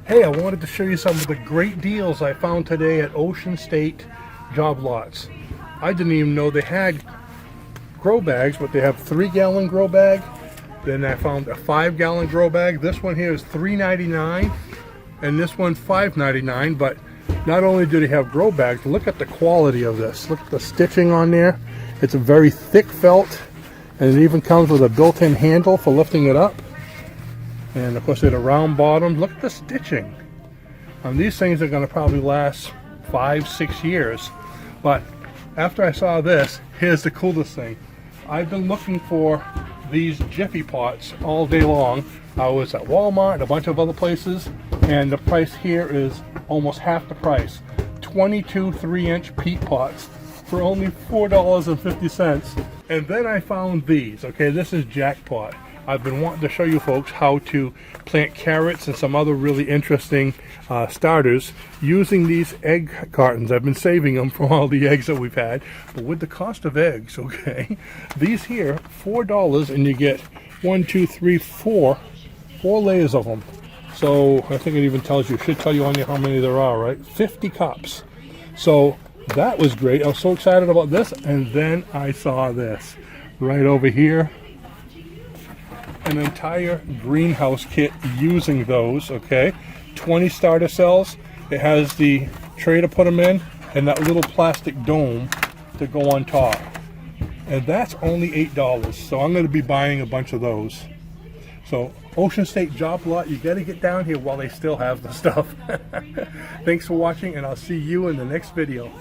Hey, I wanted to show you some of the great deals I found today at Ocean State Job Lots. I didn't even know they had grow bags, but they have 3-gallon grow bag. Then I found a 5-gallon grow bag. This one here is $3.99 and this one $5.99. But not only do they have grow bags, look at the quality of this. Look at the stitching on there. It's a very thick felt, and it even comes with a built-in handle for lifting it up. And of course they had a round bottom. Look at the stitching. These things are going to probably last 5-6 years. But after I saw this, here's the coolest thing. I've been looking for these Jiffy pots all day long. I was at Walmart and a bunch of other places, and the price here is almost half the price. 22 3-inch peat pots for only $4.50. And then I found these. Okay, this is Jackpot. I've been wanting to show you folks how to plant carrots and some other really interesting starters using these egg cartons. I've been saving them from all the eggs that we've had, but with the cost of eggs, okay, these here, $4, and you get 1, 2, 3, 4 layers of them. So I think it even tells you, should tell you on here how many there are, right? 50 cups. So that was great. I was so excited about this, and then I saw this right over here. An entire greenhouse kit using those, okay? 20 starter cells. It has the tray to put them in and that little plastic dome to go on top. And that's only $8. So I'm going to be buying a bunch of those. So Ocean State Job Lot, you got to get down here while they still have the stuff. Thanks for watching, and I'll see you in the next video.